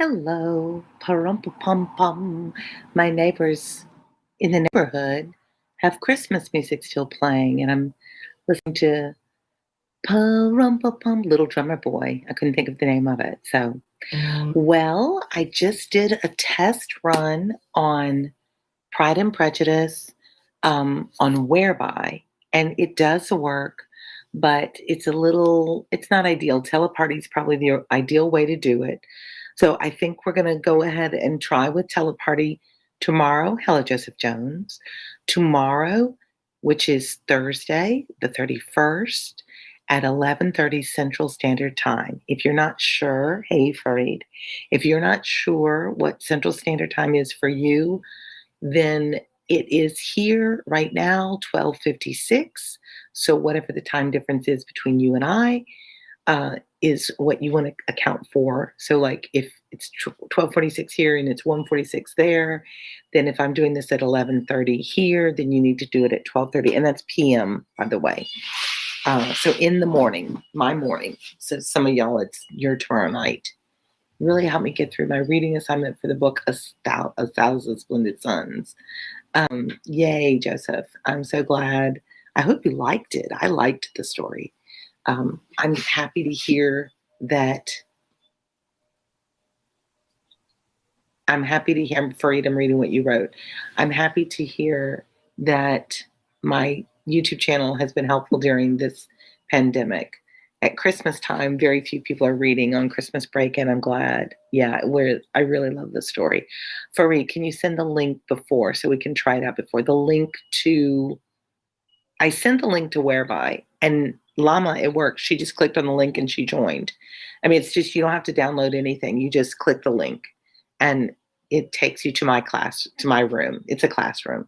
Hello, pum. My neighbors in the neighborhood have Christmas music still playing, and I'm listening to pum, Little Drummer Boy. I couldn't think of the name of it. Well, I just did a test run on Pride and Prejudice, on Whereby, and it does work, but it's not ideal. Teleparty is probably the ideal way to do it. So I think we're going to go ahead and try with Teleparty tomorrow. Hello, Joseph Jones. Tomorrow, which is Thursday, the 31st, at 11:30 Central Standard Time. If you're not sure, hey, Farid, if you're not sure what Central Standard Time is for you, then it is here right now, 12:56. So whatever the time difference is between you and I, is what you want to account for. So like if it's 12:46 here and it's 1:46 there, then if I'm doing this at 11:30 here, then you need to do it at 12:30, and that's PM, by the way. So in the morning, my morning. So some of y'all, it's your tomorrow night. Really helped me get through my reading assignment for the book A Thousand Splendid Suns. Yay, Joseph! I'm so glad. I hope you liked it. I liked the story. I'm happy to hear that. I'm happy to hear, Farid, I'm reading what you wrote. I'm happy to hear that my YouTube channel has been helpful during this pandemic. At Christmas time, very few people are reading on Christmas break, and I'm glad. Yeah, I really love the story. Farid, can you send the link before so we can try it out before? I sent the link to Whereby, and Llama, it worked. She just clicked on the link and she joined. I mean, it's just, you don't have to download anything. You just click the link and it takes you to my class, to my room. It's a classroom.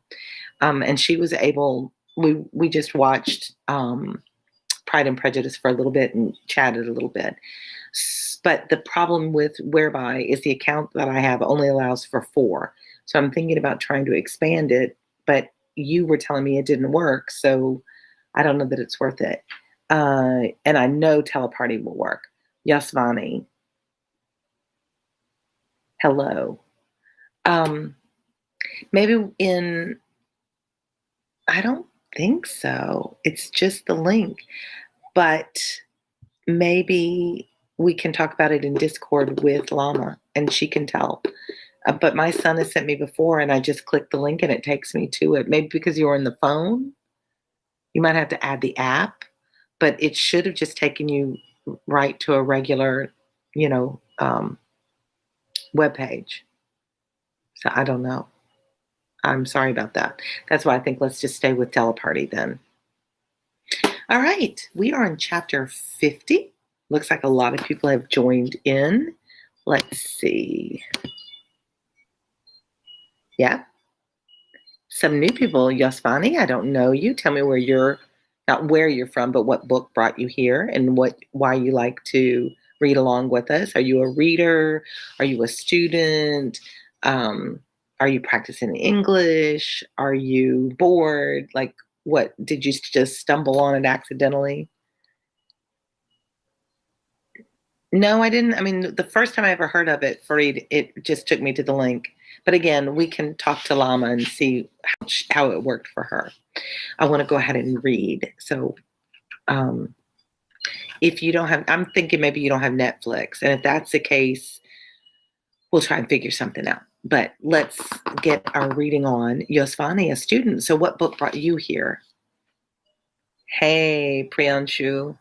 And she was able, we just watched Pride and Prejudice for a little bit and chatted a little bit. But the problem with Whereby is the account that I have only allows for 4. So I'm thinking about trying to expand it, but you were telling me it didn't work. So I don't know that it's worth it. And I know Teleparty will work. Yasvani. Hello. Maybe I don't think so. It's just the link. But maybe we can talk about it in Discord with Llama and she can tell. But my son has sent me before and I just click the link and it takes me to it. Maybe because you're on the phone, you might have to add the app, but it should have just taken you right to a regular, web page. So I don't know. I'm sorry about that. That's why I think let's just stay with Teleparty then. All right, we are in chapter 50. Looks like a lot of people have joined in. Let's see. Yeah. Some new people. Yasvani, I don't know you. Tell me not where you're from, but what book brought you here and why you like to read along with us. Are you a reader? Are you a student? Are you practicing English? Are you bored? Like, what, did you just stumble on it accidentally? No, I didn't. I mean, the first time I ever heard of it, Farid, it just took me to the link. But again, we can talk to Llama and see how it worked for her. I want to go ahead and read. So if you don't have, I'm thinking maybe you don't have Netflix. And if that's the case, we'll try and figure something out. But let's get our reading on. Yosvani, a student. So what book brought you here? Hey, Priyanshu.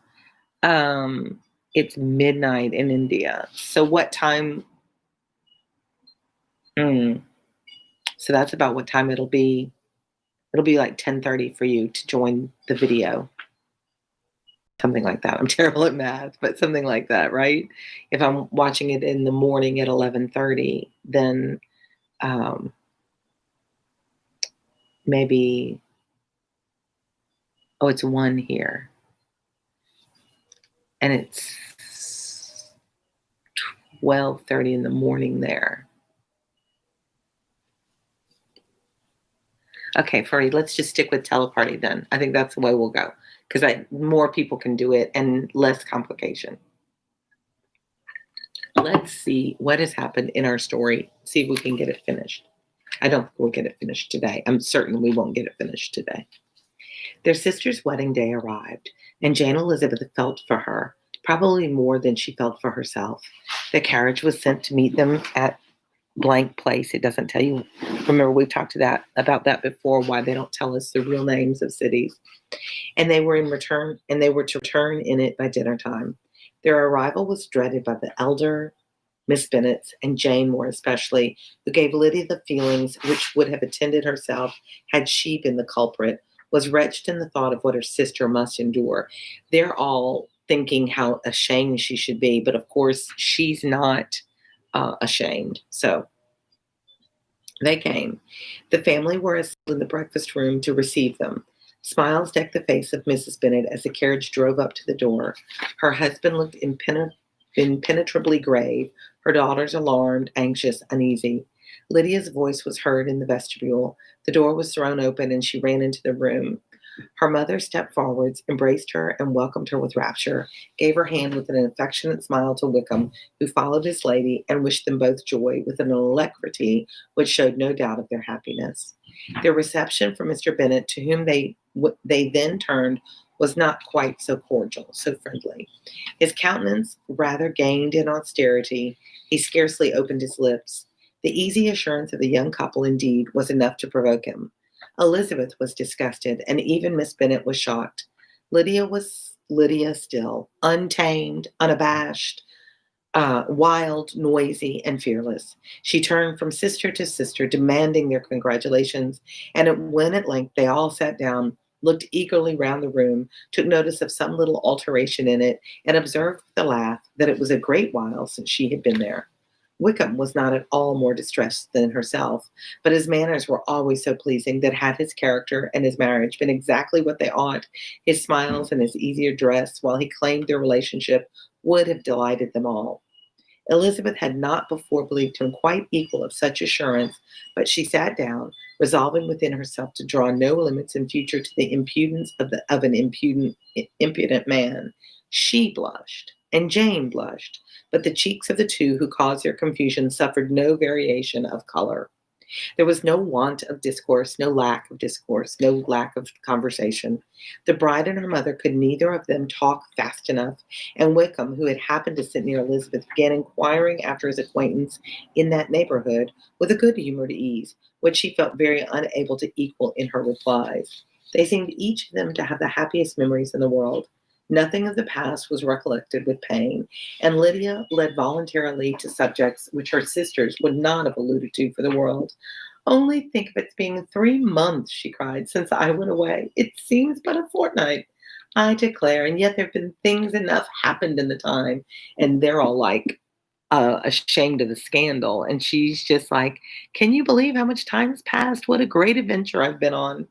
It's midnight in India. So what time? So that's about what time it'll be. It'll be like 10:30 for you to join the video. Something like that. I'm terrible at math, but something like that, right? If I'm watching it in the morning at 11:30, then maybe, it's 1 here. And it's 12:30 in the morning there. Okay, Farid, let's just stick with Teleparty then. I think that's the way we'll go because more people can do it and less complication. Let's see what has happened in our story. See if we can get it finished. I don't think we'll get it finished today. I'm certain we won't get it finished today. Their sister's wedding day arrived, and Jane Elizabeth felt for her, probably more than she felt for herself. The carriage was sent to meet them at blank place. It doesn't tell you. Remember, we've talked about that before, why they don't tell us the real names of cities. And they were to return in it by dinner time. Their arrival was dreaded by the elder Miss Bennet, and Jane more especially, who gave Lydia the feelings which would have attended herself had she been the culprit, was wretched in the thought of what her sister must endure. They're all thinking how ashamed she should be, but of course she's not ashamed. So they came. The family were assembled in the breakfast room to receive them. Smiles decked the face of Mrs. Bennet as the carriage drove up to the door. Her husband looked impenetrably grave, her daughters alarmed, anxious, uneasy. Lydia's voice was heard in the vestibule. The door was thrown open, and she ran into the room. Her mother stepped forwards, embraced her, and welcomed her with rapture, gave her hand with an affectionate smile to Wickham, who followed his lady, and wished them both joy with an alacrity which showed no doubt of their happiness. Their reception from Mr. Bennet, to whom they then turned, was not quite so cordial, so friendly. His countenance rather gained in austerity. He scarcely opened his lips. The easy assurance of the young couple, indeed, was enough to provoke him. Elizabeth was disgusted, and even Miss Bennet was shocked. Lydia was Lydia still, untamed, unabashed, wild, noisy, and fearless. She turned from sister to sister, demanding their congratulations, and when at length they all sat down, looked eagerly round the room, took notice of some little alteration in it, and observed with a laugh that it was a great while since she had been there. Wickham was not at all more distressed than herself, but his manners were always so pleasing that had his character and his marriage been exactly what they ought, his smiles and his easy address, while he claimed their relationship, would have delighted them all. Elizabeth had not before believed him quite equal of such assurance, but she sat down, resolving within herself to draw no limits in future to the impudence of an impudent man. She blushed, and Jane blushed, but the cheeks of the two who caused their confusion suffered no variation of color. There was no want of discourse, no lack of conversation. The bride and her mother could neither of them talk fast enough, and Wickham, who had happened to sit near Elizabeth, began inquiring after his acquaintance in that neighborhood with a good humored ease, which she felt very unable to equal in her replies. They seemed each of them to have the happiest memories in the world. Nothing of the past was recollected with pain, and Lydia led voluntarily to subjects which her sisters would not have alluded to for the world. Only think of its being 3 months, she cried, since I went away. It seems but a fortnight, I declare, and yet there have been things enough happened in the time. And they're all like ashamed of the scandal. And she's just like, can you believe how much time has passed? What a great adventure I've been on.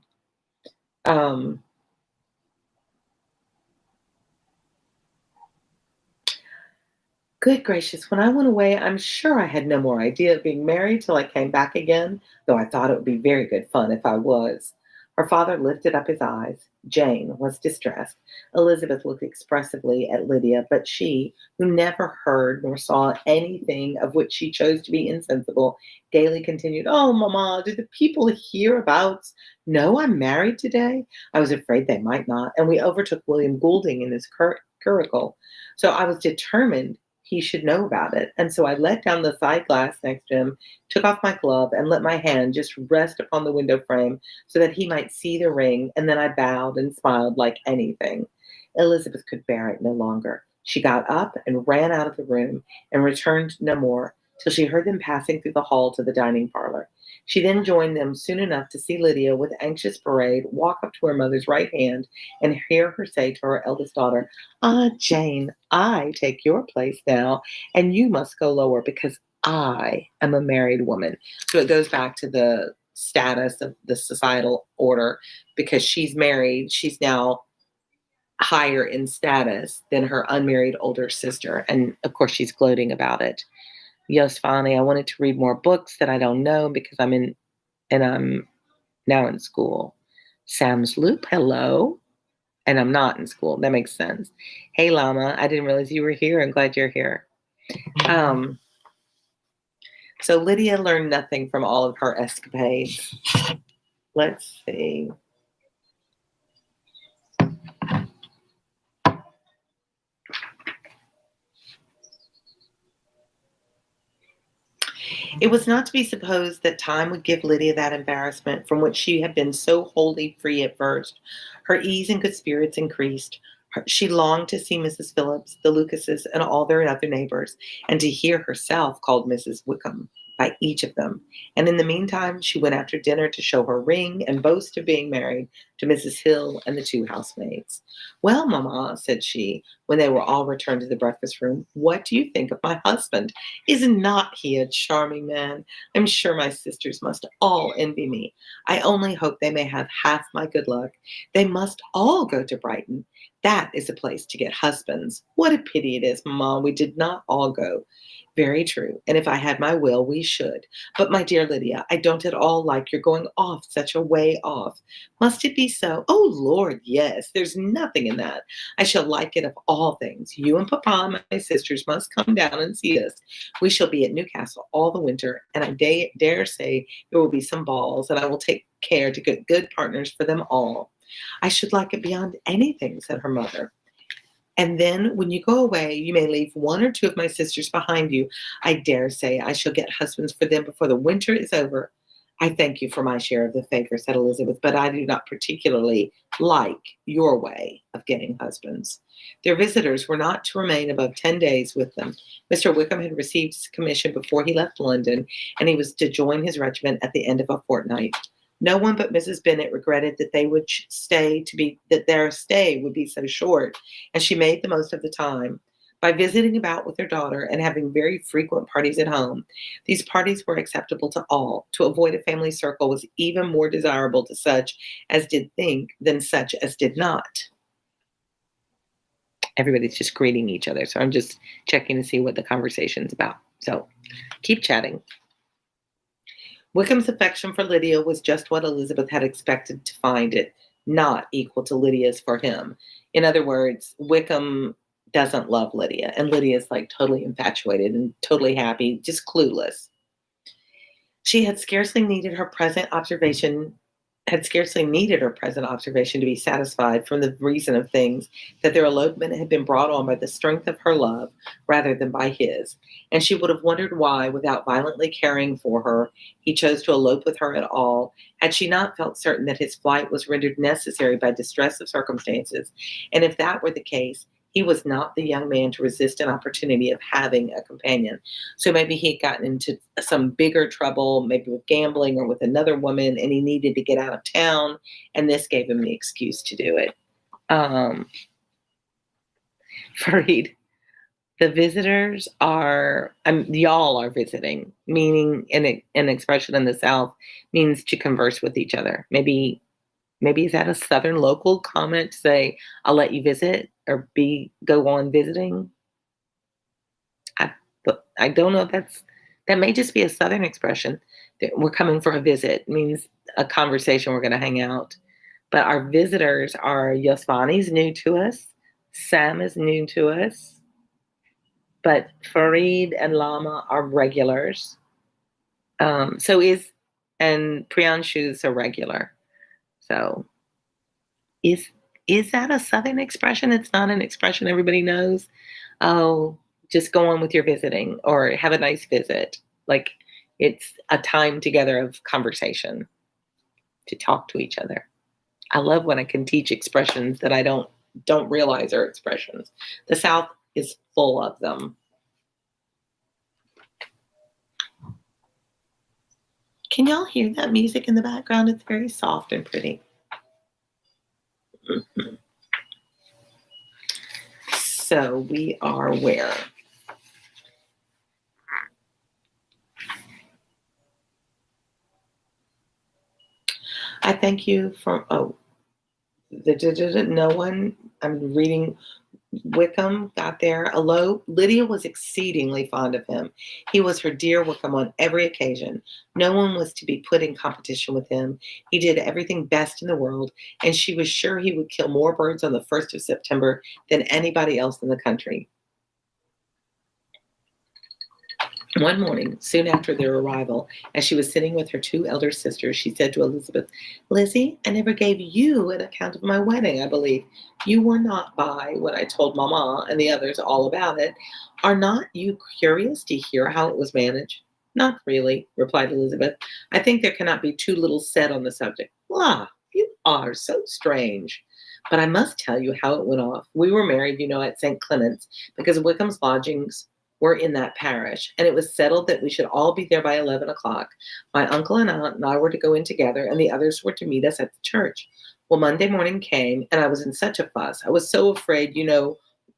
Um, Good gracious, when I went away, I'm sure I had no more idea of being married till I came back again, though I thought it would be very good fun if I was. Her father lifted up his eyes. Jane was distressed. Elizabeth looked expressively at Lydia, but she, who never heard nor saw anything of which she chose to be insensible, gaily continued, "Oh, mamma, did the people hereabouts know I'm married today? I was afraid they might not, and we overtook William Goulding in his curricle. So I was determined he should know about it. And so I let down the side glass next to him, took off my glove, and let my hand just rest upon the window frame so that he might see the ring, and then I bowed and smiled like anything." Elizabeth could bear it no longer. She got up and ran out of the room, and returned no more till she heard them passing through the hall to the dining parlor. She then joined them soon enough to see Lydia, with anxious parade, walk up to her mother's right hand, and hear her say to her eldest daughter, "Ah, Jane, I take your place now, and you must go lower because I am a married woman." So it goes back to the status of the societal order. Because she's married, she's now higher in status than her unmarried older sister. And of course, she's gloating about it. Yes, finally, I wanted to read more books that I don't know because I'm now in school. Sam's Loop, hello. And I'm not in school. That makes sense. Hey, Llama, I didn't realize you were here. I'm glad you're here. So Lydia learned nothing from all of her escapades. Let's see. It was not to be supposed that time would give Lydia that embarrassment from which she had been so wholly free at first. Her ease and good spirits increased. She longed to see Mrs. Phillips, the Lucases, and all their other neighbors, and to hear herself called Mrs. Wickham by each of them. And in the meantime, she went after dinner to show her ring and boast of being married to Mrs. Hill and the two housemaids. "Well, mamma," said she, when they were all returned to the breakfast room, "what do you think of my husband? Is not he a charming man? I'm sure my sisters must all envy me. I only hope they may have half my good luck. They must all go to Brighton. That is a place to get husbands. What a pity it is, mamma, we did not all go." "Very true, and if I had my will, we should. But, my dear Lydia, I don't at all like your going off such a way off. Must it be so?" "Oh, Lord, yes. There's nothing in that. I shall like it of all things. You and papa and my sisters must come down and see us. We shall be at Newcastle all the winter, and I dare say there will be some balls, and I will take care to get good partners for them all." "I should like it beyond anything," said her mother. "And then when you go away, you may leave one or two of my sisters behind you. I dare say I shall get husbands for them before the winter is over." "I thank you for my share of the favor," said Elizabeth, "but I do not particularly like your way of getting husbands." Their visitors were not to remain above 10 days with them. Mr. Wickham had received his commission before he left London, and he was to join his regiment at the end of a fortnight. No one but Mrs. Bennet regretted that their stay would be so short, and she made the most of the time by visiting about with her daughter and having very frequent parties at home. These parties were acceptable to all. To avoid a family circle was even more desirable to such as did think than such as did not. Everybody's just greeting each other, so I'm just checking to see what the conversation's about. So keep chatting. Wickham's affection for Lydia was just what Elizabeth had expected to find it, not equal to Lydia's for him. In other words, Wickham doesn't love Lydia, and Lydia's like totally infatuated and totally happy, just clueless. She had scarcely needed her present observation to be satisfied from the reason of things that their elopement had been brought on by the strength of her love rather than by his, and she would have wondered why, without violently caring for her, he chose to elope with her at all, had she not felt certain that his flight was rendered necessary by distress of circumstances, and if that were the case, he was not the young man to resist an opportunity of having a companion. So maybe he had gotten into some bigger trouble, maybe with gambling or with another woman, and he needed to get out of town, and this gave him the excuse to do it. Fareed, the visitors are, y'all are visiting, meaning an expression in the South means to converse with each other. Maybe is that a Southern local comment to say, "I'll let you visit," or go on visiting? I don't know if that may just be a Southern expression. That we're coming for a visit means a conversation, we're going to hang out. But our visitors are, Yosvani's new to us, Sam is new to us, but Fareed and Lama are regulars. And Priyanshu's a regular. So is that a Southern expression? It's not an expression everybody knows. Oh, just go on with your visiting or have a nice visit. Like it's a time together of conversation to talk to each other. I love when I can teach expressions that I don't realize are expressions. The South is full of them. Can y'all hear that music in the background? It's very soft and pretty. So we are where? I thank you for, no one, I'm reading, Wickham got there. Lydia was exceedingly fond of him. He was her dear Wickham on every occasion. No one was to be put in competition with him. He did everything best in the world, and she was sure he would kill more birds on the 1st of September than anybody else in the country. One morning, soon after their arrival, as she was sitting with her two elder sisters, she said to Elizabeth, "Lizzie, I never gave you an account of my wedding, I believe. You were not by when I told Mamma and the others all about it. Are not you curious to hear how it was managed?" "Not really," replied Elizabeth. "I think there cannot be too little said on the subject." "La, you are so strange. But I must tell you how it went off. We were married, at St. Clement's, because Wickham's lodgings were in that parish, and it was settled that we should all be there by 11 o'clock. My uncle and aunt and I were to go in together, and the others were to meet us at the church. Well, Monday morning came, and I was in such a fuss. I was so afraid,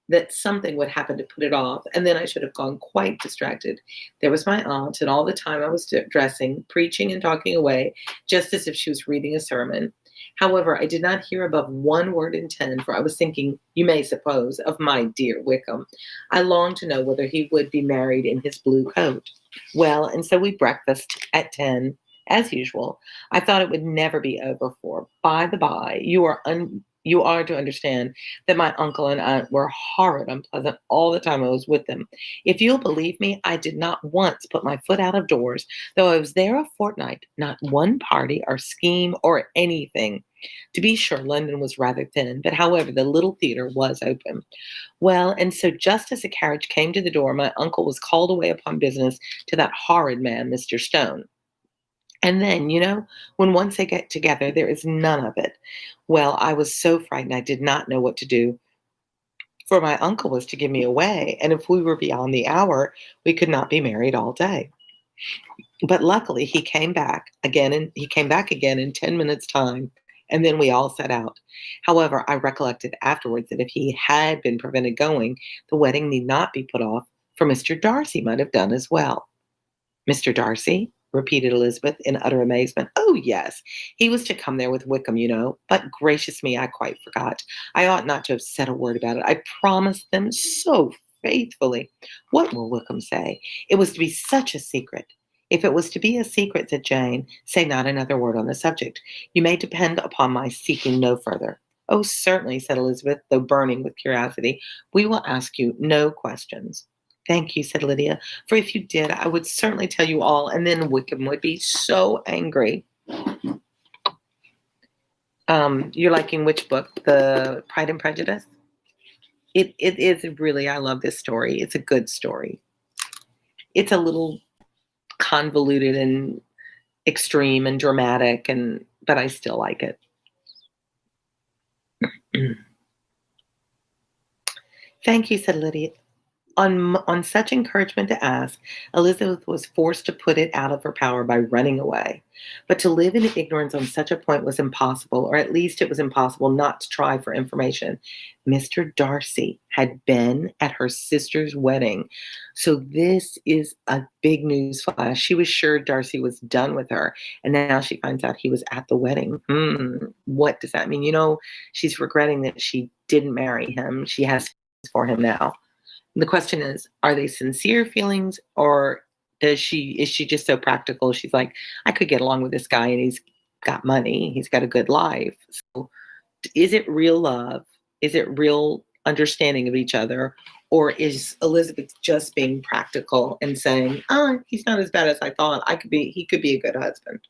that something would happen to put it off, and then I should have gone quite distracted. There was my aunt, and all the time I was dressing, preaching and talking away, just as if she was reading a sermon. However, I did not hear above one word in 10, for I was thinking, you may suppose, of my dear Wickham. I longed to know whether he would be married in his blue coat. Well, and so we breakfast at 10, as usual. I thought it would never be over, for, by the by, you are to understand that my uncle and aunt were horrid unpleasant all the time I was with them. If you'll believe me, I did not once put my foot out of doors, though I was there a fortnight, not one party or scheme or anything. To be sure, London was rather thin, but however, the little theatre was open. Well, and so just as the carriage came to the door, my uncle was called away upon business to that horrid man, Mr. Stone. And then, when once they get together, there is none of it. Well, I was so frightened I did not know what to do, for my uncle was to give me away, and if we were beyond the hour, we could not be married all day. But luckily, he came back again in 10 minutes' time, and then we all set out. However, I recollected afterwards that if he had been prevented going, the wedding need not be put off, for Mr. Darcy might have done as well. "Mr. Darcy?" repeated Elizabeth in utter amazement. "Oh, yes. He was to come there with Wickham, But gracious me, I quite forgot. I ought not to have said a word about it. I promised them so faithfully. What will Wickham say? It was to be such a secret." "If it was to be a secret," said Jane, "say not another word on the subject. You may depend upon my seeking no further." "Oh, certainly," said Elizabeth, though burning with curiosity. "We will ask you no questions." "Thank you," said Lydia, "for if you did, I would certainly tell you all, and then Wickham would be so angry." You're liking which book? The Pride and Prejudice? It is really, I love this story. It's a good story. It's a little convoluted and extreme and dramatic, but I still like it. "Thank you," said Lydia. On such encouragement to ask, Elizabeth was forced to put it out of her power by running away. But to live in ignorance on such a point was impossible, or at least it was impossible not to try for information. Mr. Darcy had been at her sister's wedding. So this is a big news flash. She was sure Darcy was done with her, and now she finds out he was at the wedding. What does that mean? She's regretting that she didn't marry him. She has feelings for him now. The question is, are they sincere feelings, or is she just so practical? She's like, I could get along with this guy and he's got money, he's got a good life. So is it real love? Is it real understanding of each other? Or is Elizabeth just being practical and saying, oh, he's not as bad as I thought. He could be a good husband.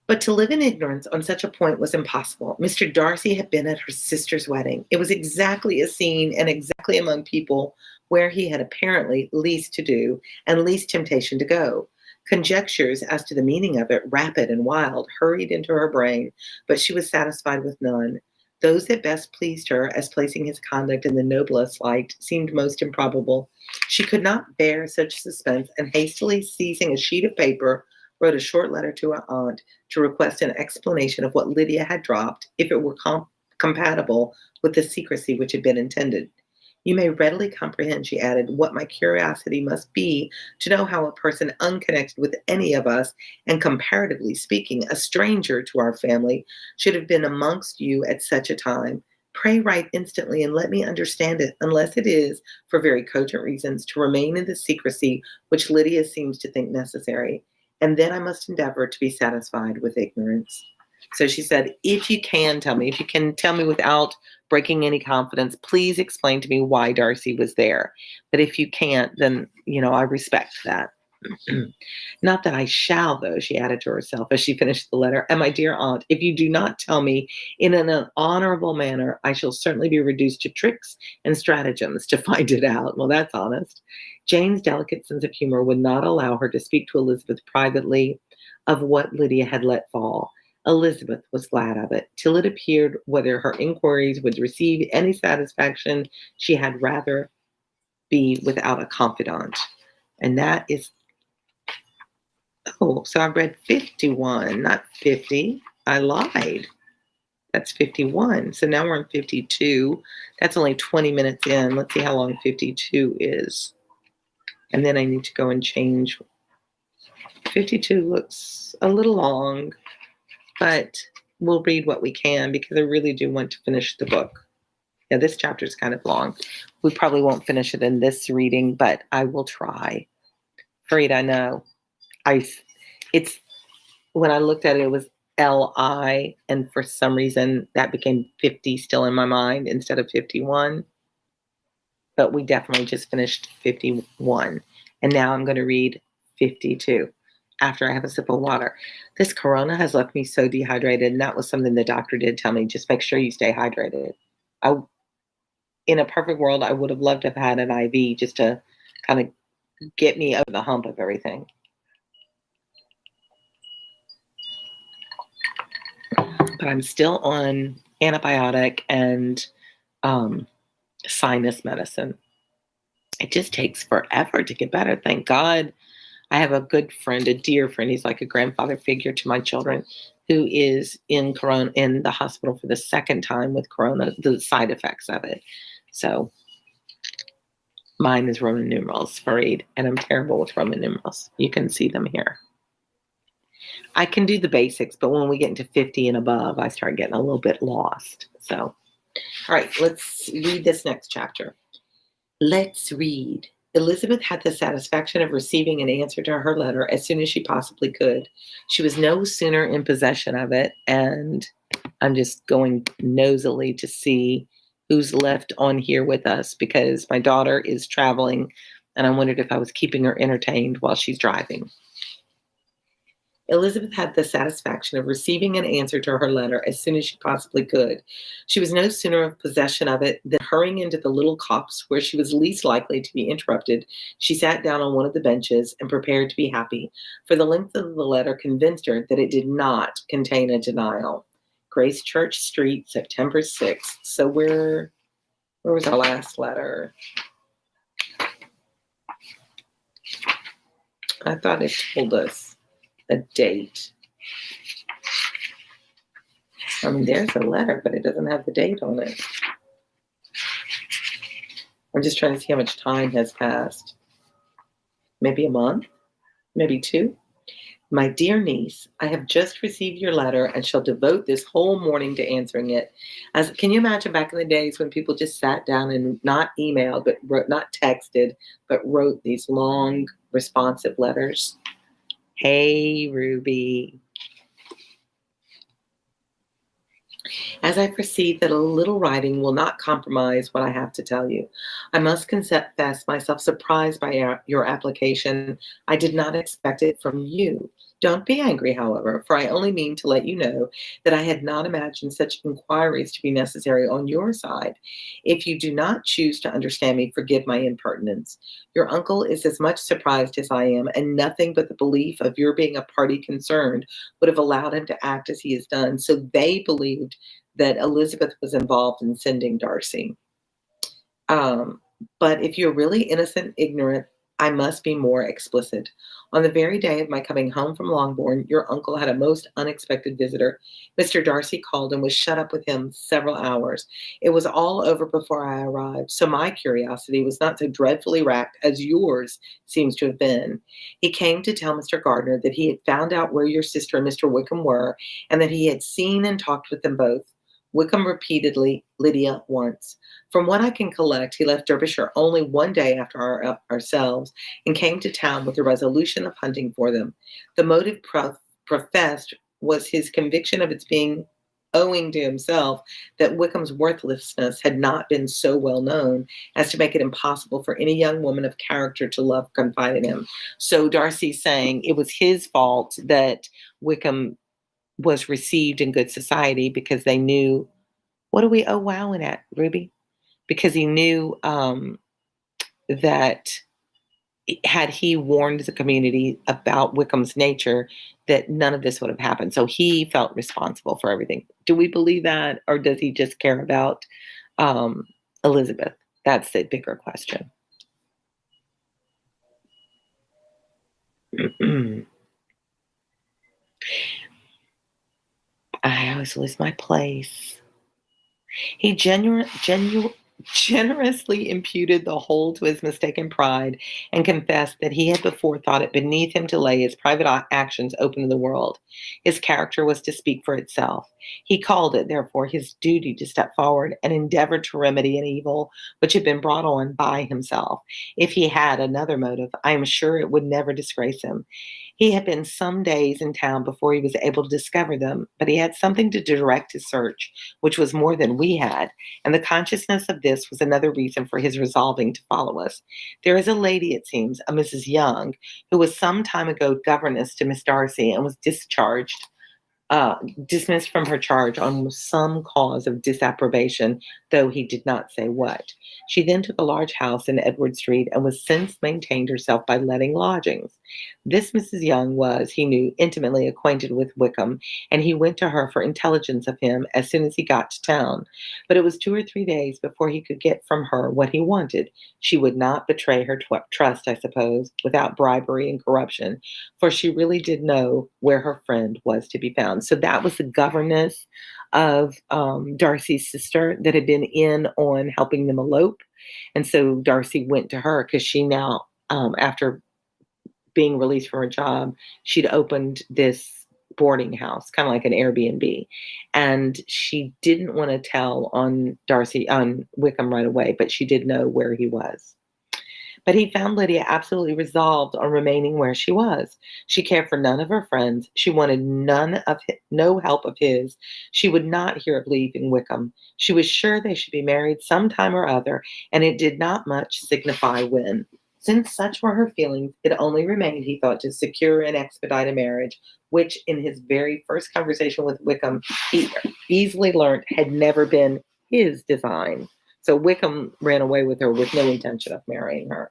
But to live in ignorance on such a point was impossible. Mr. Darcy had been at her sister's wedding. It was exactly a scene and exactly among people where he had apparently least to do and least temptation to go. Conjectures as to the meaning of it, rapid and wild, hurried into her brain, but she was satisfied with none. Those that best pleased her, as placing his conduct in the noblest light, seemed most improbable. She could not bear such suspense, and hastily seizing a sheet of paper, wrote a short letter to her aunt to request an explanation of what Lydia had dropped, if it were compatible with the secrecy which had been intended. You may readily comprehend, she added, what my curiosity must be to know how a person unconnected with any of us, and comparatively speaking, a stranger to our family, should have been amongst you at such a time. Pray write instantly and let me understand it, unless it is, for very cogent reasons, to remain in the secrecy which Lydia seems to think necessary. And then I must endeavor to be satisfied with ignorance. So she said, if you can tell me without breaking any confidence, please explain to me why Darcy was there. But if you can't, then, I respect that. Not that I shall, though, she added to herself as she finished the letter. And my dear aunt, if you do not tell me in an honorable manner, I shall certainly be reduced to tricks and stratagems to find it out. Well, that's honest. Jane's delicate sense of humor would not allow her to speak to Elizabeth privately of what Lydia had let fall. Elizabeth was glad of it. Till it appeared whether her inquiries would receive any satisfaction, she had rather be without a confidant. And that is, so I read 51, not 50. I lied. That's 51. So now we're on 52. That's only 20 minutes in. Let's see how long 52 is. And then I need to go and change. 52 looks a little long, but we'll read what we can because I really do want to finish the book. Yeah, this chapter is kind of long. We probably won't finish it in this reading, but I will try. Fareed, I know. It's when I looked at it, it was LI, and for some reason that became 50 still in my mind instead of 51. But we definitely just finished 51. And now I'm going to read 52 after I have a sip of water. This corona has left me so dehydrated, and that was something the doctor did tell me. Just make sure you stay hydrated. In a perfect world, I would have loved to have had an IV just to kind of get me over the hump of everything. But I'm still on antibiotic and sinus medicine. It just takes forever to get better. Thank God I have a good friend, a dear friend. He's like a grandfather figure to my children, who is in the hospital for the second time with corona, the side effects of it. So mine is Roman numerals, Fareed, and I'm terrible with Roman numerals. You can see them here. I can do the basics, but when we get into 50 and above, I start getting a little bit lost. So, all right, let's read this next chapter. Let's read. Elizabeth had the satisfaction of receiving an answer to her letter as soon as she possibly could. She was no sooner in possession of it, and I'm just going nosily to see who's left on here with us because my daughter is traveling, and I wondered if I was keeping her entertained while she's driving. Elizabeth had the satisfaction of receiving an answer to her letter as soon as she possibly could. She was no sooner in possession of it than, hurrying into the little copse where she was least likely to be interrupted, she sat down on one of the benches and prepared to be happy, for the length of the letter convinced her that it did not contain a denial. Grace Church Street, September 6th. So where was our last letter? I thought it told us a date. I mean, there's a letter, but it doesn't have the date on it. I'm just trying to see how much time has passed. Maybe a month? Maybe 2? My dear niece, I have just received your letter and shall devote this whole morning to answering it. Can you imagine back in the days when people just sat down and not emailed, but not texted, but wrote these long, responsive letters? Hey, Ruby. As I perceive that a little writing will not compromise what I have to tell you, I must confess myself surprised by your application. I did not expect it from you. Don't be angry, however, for I only mean to let you know that I had not imagined such inquiries to be necessary on your side. If you do not choose to understand me, forgive my impertinence. Your uncle is as much surprised as I am, and nothing but the belief of your being a party concerned would have allowed him to act as he has done. So they believed that Elizabeth was involved in sending Darcy. But if you're really innocent, ignorant, I must be more explicit. On the very day of my coming home from Longbourn, your uncle had a most unexpected visitor. Mr. Darcy called and was shut up with him several hours. It was all over before I arrived, so my curiosity was not so dreadfully racked as yours seems to have been. He came to tell Mr. Gardiner that he had found out where your sister and Mr. Wickham were, and that he had seen and talked with them both. Wickham repeatedly, Lydia once. From what I can collect, he left Derbyshire only one day after ourselves and came to town with the resolution of hunting for them. The motive professed was his conviction of its being owing to himself that Wickham's worthlessness had not been so well known as to make it impossible for any young woman of character to love confide in him. So Darcy's saying it was his fault that Wickham was received in good society because they knew, what are we oh wowing at, Ruby? Because he knew that had he warned the community about Wickham's nature, that none of this would have happened. So he felt responsible for everything. Do we believe that, or does he just care about Elizabeth? That's the bigger question. I always lose my place. He generously imputed the whole to his mistaken pride and confessed that he had before thought it beneath him to lay his private actions open to the world. His character was to speak for itself. He called it, therefore, his duty to step forward and endeavor to remedy an evil which had been brought on by himself. If he had another motive, I am sure it would never disgrace him. He had been some days in town before he was able to discover them, but he had something to direct his search, which was more than we had, and the consciousness of this was another reason for his resolving to follow us. There is a lady, it seems, a Mrs. Young, who was some time ago governess to Miss Darcy and was dismissed from her charge on some cause of disapprobation, though he did not say what. She then took a large house in Edward Street and was since maintained herself by letting lodgings. This Mrs. Young was, he knew, intimately acquainted with Wickham, and he went to her for intelligence of him as soon as he got to town. But it was 2 or 3 days before he could get from her what he wanted. She would not betray her trust, I suppose, without bribery and corruption, for she really did know where her friend was to be found. So that was the governess of Darcy's sister that had been in on helping them elope. And so Darcy went to her because she now, after being released from her job, she'd opened this boarding house, kind of like an Airbnb. And she didn't want to tell on Wickham right away, but she did know where he was. But he found Lydia absolutely resolved on remaining where she was. She cared for none of her friends. She wanted no help of his. She would not hear of leaving Wickham. She was sure they should be married some time or other, and it did not much signify when. Since such were her feelings, it only remained, he thought, to secure and expedite a marriage, which in his very first conversation with Wickham, he easily learnt had never been his design. So Wickham ran away with her with no intention of marrying her.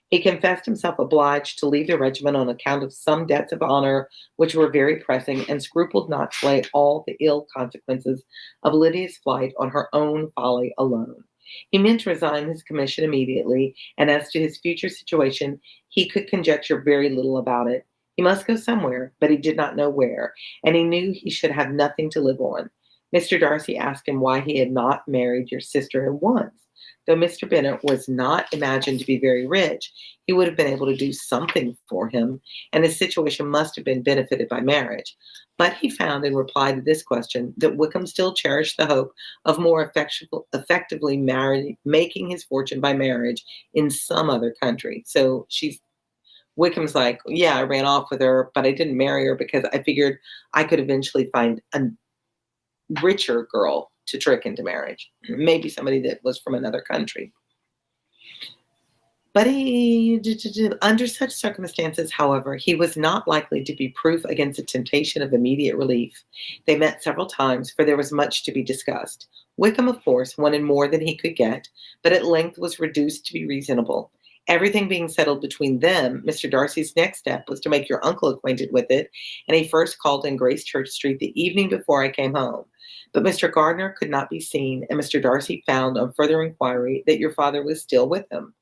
He confessed himself obliged to leave the regiment on account of some debts of honor which were very pressing, and scrupled not to lay all the ill consequences of Lydia's flight on her own folly alone. He meant to resign his commission immediately, and as to his future situation, he could conjecture very little about it. He must go somewhere, but he did not know where, and he knew he should have nothing to live on. Mr. Darcy asked him why he had not married your sister at once. Though Mr. Bennet was not imagined to be very rich, he would have been able to do something for him, and his situation must have been benefited by marriage. But he found, in reply to this question, that Wickham still cherished the hope of more effectively making his fortune by marriage in some other country. So Wickham's like, yeah, I ran off with her, but I didn't marry her because I figured I could eventually find a richer girl to trick into marriage, maybe somebody that was from another country. But under such circumstances, however, he was not likely to be proof against the temptation of immediate relief. They met several times, for there was much to be discussed. Wickham, of course, wanted more than he could get, but at length was reduced to be reasonable. Everything being settled between them, Mr. Darcy's next step was to make your uncle acquainted with it, and he first called in Grace Church Street the evening before I came home. But Mr. Gardiner could not be seen, and Mr. Darcy found on further inquiry that your father was still with him,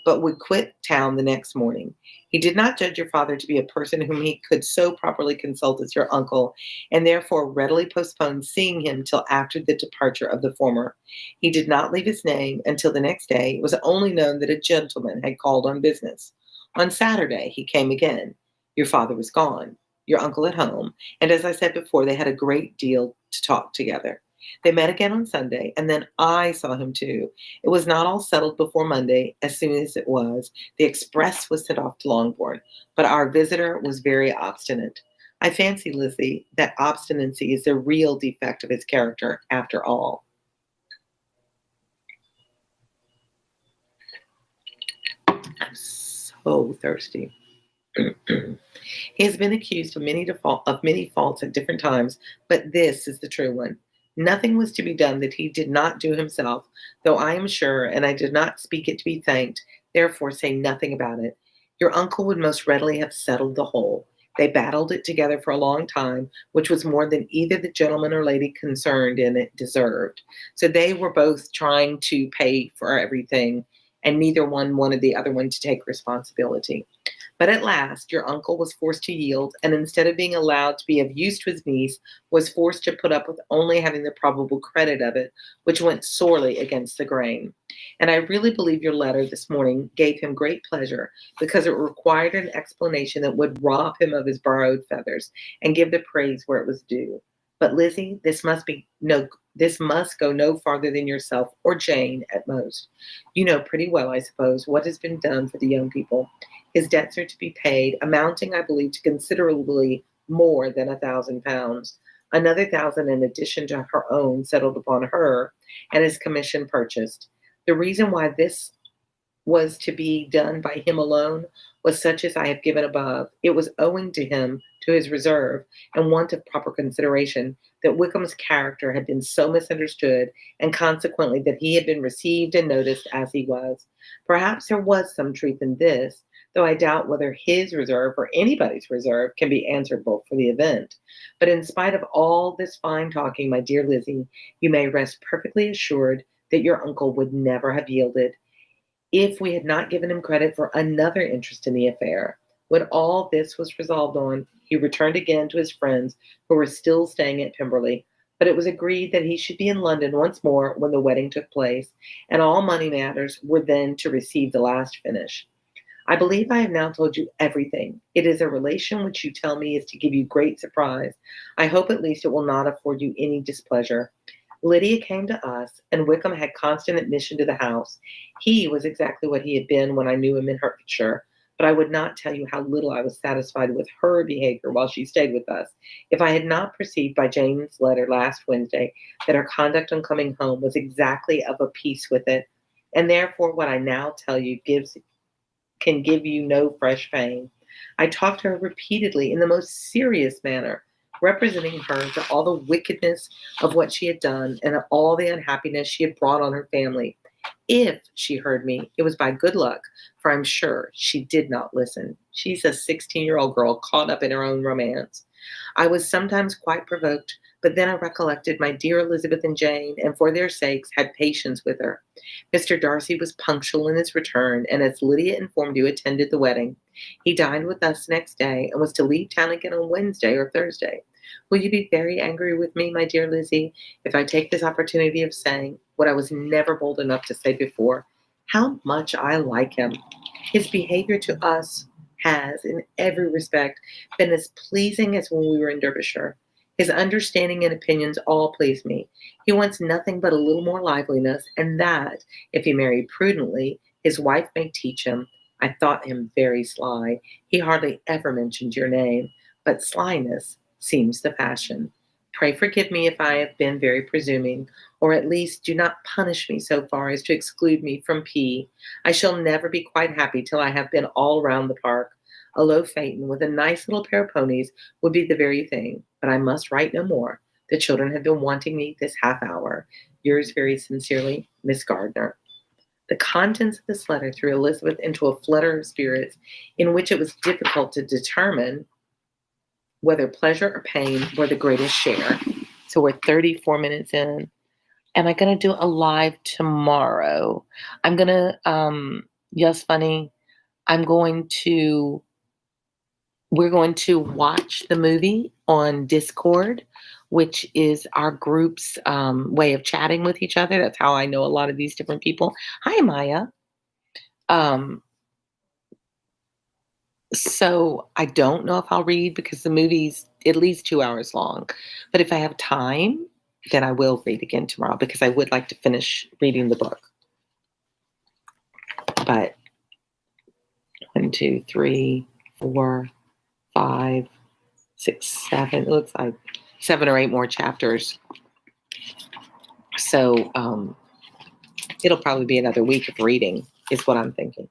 but would quit town the next morning. He did not judge your father to be a person whom he could so properly consult as your uncle, and therefore readily postponed seeing him till after the departure of the former. He did not leave his name until the next day. It was only known that a gentleman had called on business. On Saturday he came again. Your father was gone, your uncle at home, and as I said before, they had a great deal to talk together. They met again on Sunday, and then I saw him too. It was not all settled before Monday. As soon as it was, the express was sent off to Longbourn, but our visitor was very obstinate. I fancy, Lizzie, that obstinacy is the real defect of his character after all. I'm so thirsty. He has been accused of many faults at different times, but this is the true one. Nothing was to be done that he did not do himself, though I am sure, and I did not speak it to be thanked, therefore say nothing about it. Your uncle would most readily have settled the whole. They battled it together for a long time, which was more than either the gentleman or lady concerned in it deserved. So they were both trying to pay for everything, and neither one wanted the other one to take responsibility. But at last your uncle was forced to yield, and instead of being allowed to be of use to his niece, was forced to put up with only having the probable credit of it, which went sorely against the grain. And I really believe your letter this morning gave him great pleasure, because it required an explanation that would rob him of his borrowed feathers, and give the praise where it was due. But Lizzie, this must go no farther than yourself or Jane at most. You know pretty well, I suppose, what has been done for the young people. His debts are to be paid, amounting, I believe, to considerably more than £1,000. Another thousand in addition to her own settled upon her, and his commission purchased. The reason why this was to be done by him alone was such as I have given above. It was owing to him, to his reserve, and want of proper consideration, that Wickham's character had been so misunderstood, and consequently that he had been received and noticed as he was. Perhaps there was some truth in this, though I doubt whether his reserve or anybody's reserve can be answerable for the event. But in spite of all this fine talking, my dear Lizzie, you may rest perfectly assured that your uncle would never have yielded if we had not given him credit for another interest in the affair. When all this was resolved on, he returned again to his friends who were still staying at Pemberley, but it was agreed that he should be in London once more when the wedding took place, and all money matters were then to receive the last finish. I believe I have now told you everything. It is a relation which you tell me is to give you great surprise. I hope at least it will not afford you any displeasure. Lydia came to us, and Wickham had constant admission to the house. He was exactly what he had been when I knew him in Hertfordshire, but I would not tell you how little I was satisfied with her behavior while she stayed with us, if I had not perceived by Jane's letter last Wednesday that her conduct on coming home was exactly of a piece with it, and therefore what I now tell you can give you no fresh pain. I talked to her repeatedly in the most serious manner, representing her to all the wickedness of what she had done and of all the unhappiness she had brought on her family. If she heard me, it was by good luck, for I'm sure she did not listen. She's a 16-year-old girl caught up in her own romance. I was sometimes quite provoked, but then I recollected my dear Elizabeth and Jane, and for their sakes had patience with her. Mr. Darcy was punctual in his return, and as Lydia informed you, attended the wedding. He dined with us next day, and was to leave town again on Wednesday or Thursday. Will you be very angry with me, my dear Lizzie, if I take this opportunity of saying what I was never bold enough to say before, how much I like him? His behavior to us has, in every respect, been as pleasing as when we were in Derbyshire. His understanding and opinions all please me. He wants nothing but a little more liveliness, and that, if he marry prudently, his wife may teach him. I thought him very sly. He hardly ever mentioned your name, but slyness seems the fashion. Pray forgive me if I have been very presuming, or at least do not punish me so far as to exclude me from P. I shall never be quite happy till I have been all round the park. A low phaeton with a nice little pair of ponies would be the very thing, but I must write no more. The children have been wanting me this half hour. Yours very sincerely, Miss Gardner. The contents of this letter threw Elizabeth into a flutter of spirits in which it was difficult to determine whether pleasure or pain were the greatest share. So we're 34 minutes in. Am I going to do a live tomorrow? I'm going to, yes, funny. I'm going to, we're going to watch the movie on Discord, which is our group's way of chatting with each other. That's how I know a lot of these different people. Hi, Maya. So I don't know if I'll read because the movie's at least 2 hours long. But if I have time, then I will read again tomorrow because I would like to finish reading the book. But 1, 2, 3, 4, 5, 6, 7, it looks like 7 or 8 more chapters. So it'll probably be another week of reading, is what I'm thinking.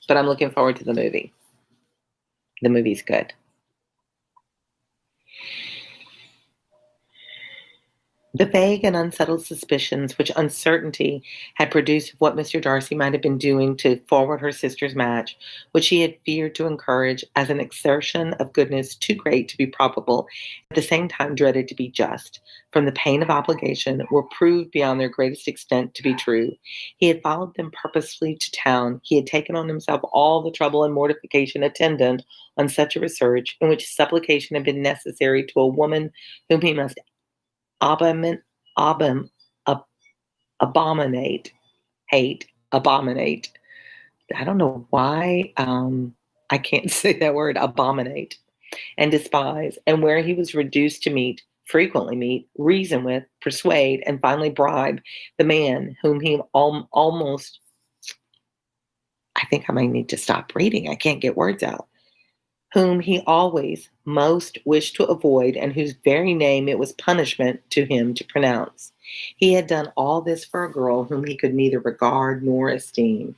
But I'm looking forward to the movie. The movie's good. The vague and unsettled suspicions which uncertainty had produced of what Mr. Darcy might have been doing to forward her sister's match, which he had feared to encourage as an exertion of goodness too great to be probable, at the same time dreaded to be just, from the pain of obligation, were proved beyond their greatest extent to be true. He had followed them purposely to town. He had taken on himself all the trouble and mortification attendant on such a research, in which supplication had been necessary to a woman whom he must abomin, abom, ab, abominate, hate, abominate. I don't know why I can't say that word, abominate, and despise, and where he was reduced to meet, frequently meet, reason with, persuade, and finally bribe the man whom he almost, I think I might need to stop reading. I can't get words out. Whom he always most wished to avoid, and whose very name it was punishment to him to pronounce. He had done all this for a girl whom he could neither regard nor esteem.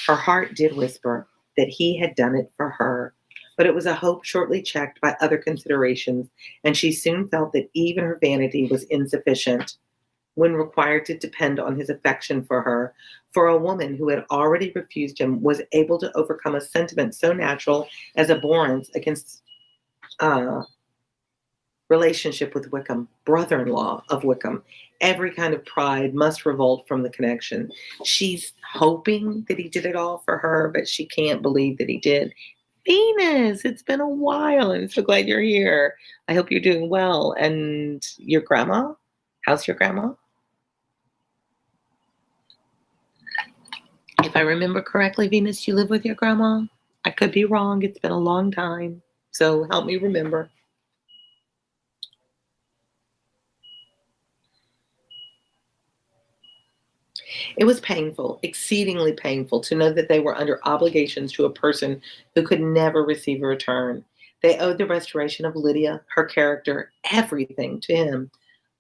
Her heart did whisper that he had done it for her, but it was a hope shortly checked by other considerations, and she soon felt that even her vanity was insufficient when required to depend on his affection for her, for a woman who had already refused him was able to overcome a sentiment so natural as abhorrence against relationship with Wickham, brother-in-law of Wickham. Every kind of pride must revolt from the connection. She's hoping that he did it all for her, but she can't believe that he did. Venus, it's been a while, and I'm so glad you're here. I hope you're doing well. And your grandma? How's your grandma? If I remember correctly, Venus, you live with your grandma? I could be wrong. It's been a long time. So help me remember. It was painful, exceedingly painful, to know that they were under obligations to a person who could never receive a return. They owed the restoration of Lydia, her character, everything to him.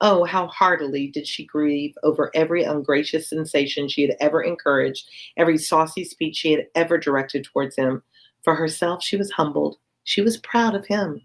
Oh, how heartily did she grieve over every ungracious sensation she had ever encouraged, every saucy speech she had ever directed towards him. For herself, she was humbled. She was proud of him,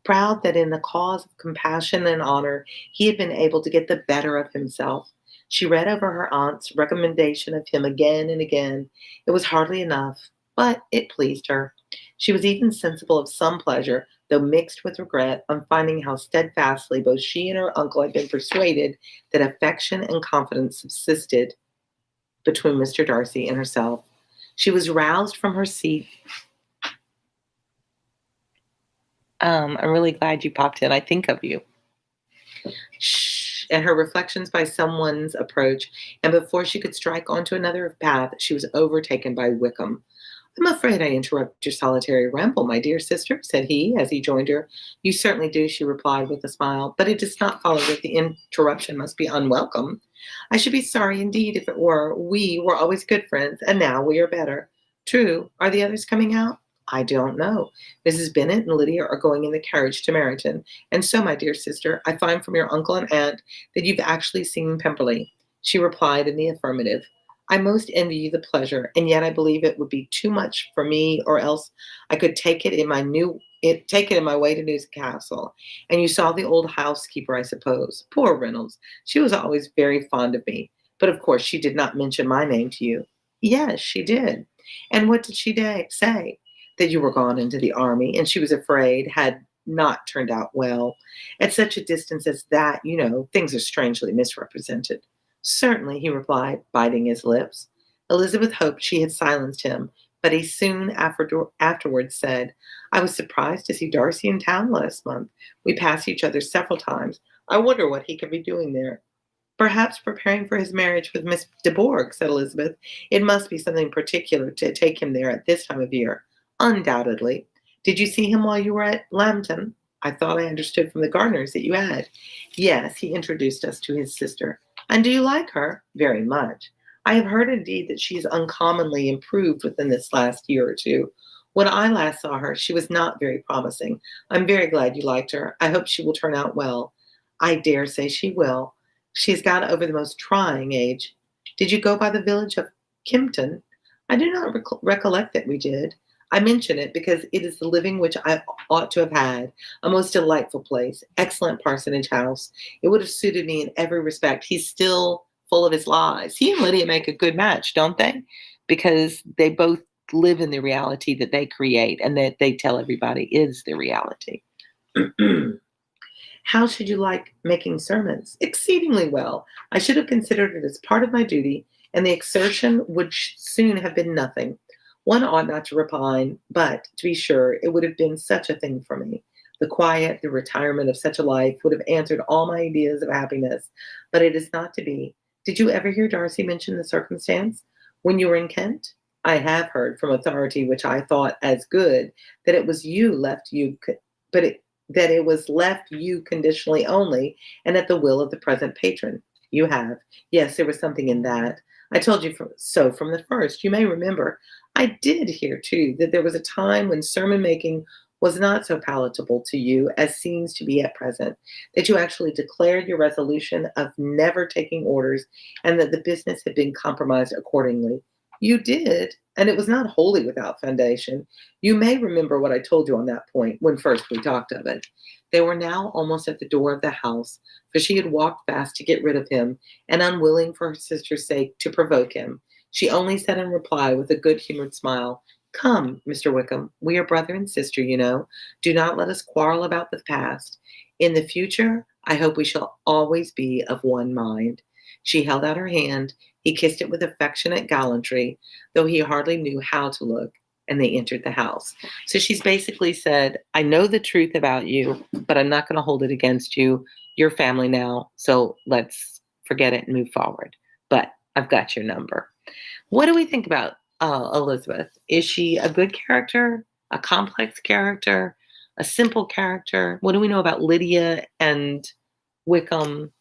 proud that in the cause of compassion and honor, he had been able to get the better of himself. She read over her aunt's recommendation of him again and again. It was hardly enough, but it pleased her. She was even sensible of some pleasure, though mixed with regret, on finding how steadfastly both she and her uncle had been persuaded that affection and confidence subsisted between Mr. Darcy and herself. She was roused from her seat. I'm really glad you popped in. I think of you. And her reflections by someone's approach, and before she could strike onto another path, she was overtaken by Wickham. I'm afraid I interrupt your solitary ramble, my dear sister, said he, as he joined her. You certainly do, she replied with a smile, but it does not follow that the interruption must be unwelcome. I should be sorry indeed if it were. We were always good friends, and now we are better. True. Are the others coming out? I don't know. Mrs. Bennet and Lydia are going in the carriage to Meryton. And so, my dear sister, I find from your uncle and aunt that you've actually seen Pemberley. She replied in the affirmative. I most envy you the pleasure, and yet I believe it would be too much for me, or else I could take it in my way to Newcastle. And you saw the old housekeeper, I suppose. Poor Reynolds. She was always very fond of me. But of course she did not mention my name to you. Yes, she did. And what did she say? That you were gone into the army, and she was afraid had not turned out well. At such a distance as that, things are strangely misrepresented. Certainly, he replied, biting his lips. Elizabeth hoped she had silenced him, but he soon afterwards said, I was surprised to see Darcy in town last month. We passed each other several times. I wonder what he could be doing there. Perhaps preparing for his marriage with Miss de Bourgh, said Elizabeth. It must be something particular to take him there at this time of year. Undoubtedly. Did you see him while you were at Lambton? I thought I understood from the gardeners that you had. Yes, he introduced us to his sister. And do you like her? Very much. I have heard indeed that she is uncommonly improved within this last year or two. When I last saw her, she was not very promising. I'm very glad you liked her. I hope she will turn out well. I dare say she will. She's got over the most trying age. Did you go by the village of Kimpton? I do not recollect that we did. I mention it because it is the living which I ought to have had. A most delightful place, excellent parsonage house. It would have suited me in every respect. He's still full of his lies. He and Lydia make a good match, don't they? Because they both live in the reality that they create and that they tell everybody is the reality. How should you like making sermons? Exceedingly well. I should have considered it as part of my duty, and the exertion would soon have been nothing. One ought not to repine, but, to be sure, it would have been such a thing for me. The quiet, the retirement of such a life would have answered all my ideas of happiness, but it is not to be. Did you ever hear Darcy mention the circumstance when you were in Kent? I have heard from authority which I thought as good that it was but that it was left you conditionally only, and at the will of the present patron. You have. Yes, there was something in that. I told you so from the first. You may remember. I did hear, too, that there was a time when sermon making was not so palatable to you as seems to be at present, that you actually declared your resolution of never taking orders, and that the business had been compromised accordingly. You did, and it was not wholly without foundation. You may remember what I told you on that point when first we talked of it. They were now almost at the door of the house, for she had walked fast to get rid of him, and unwilling for her sister's sake to provoke him. She only said in reply, with a good-humored smile, "Come, Mr. Wickham, we are brother and sister, you know. Do not let us quarrel about the past. In the future, I hope we shall always be of one mind." She held out her hand. He kissed it with affectionate gallantry, though he hardly knew how to look, and they entered the house. So she's basically said, I know the truth about you, but I'm not going to hold it against you. You're family now, so let's forget it and move forward. But I've got your number. What do we think about Elizabeth? Is she a good character, a complex character, a simple character? What do we know about Lydia and Wickham?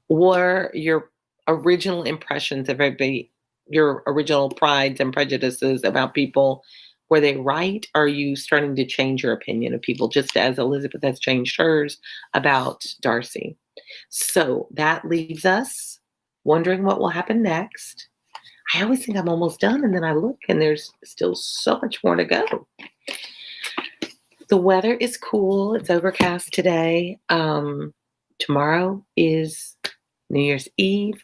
What are your original impressions of everybody, your original prides and prejudices about people? Were they right? Or are you starting to change your opinion of people, just as Elizabeth has changed hers about Darcy? So that leaves us wondering what will happen next. I always think I'm almost done, and then I look, and there's still so much more to go. The weather is cool. It's overcast today. Tomorrow is New Year's Eve.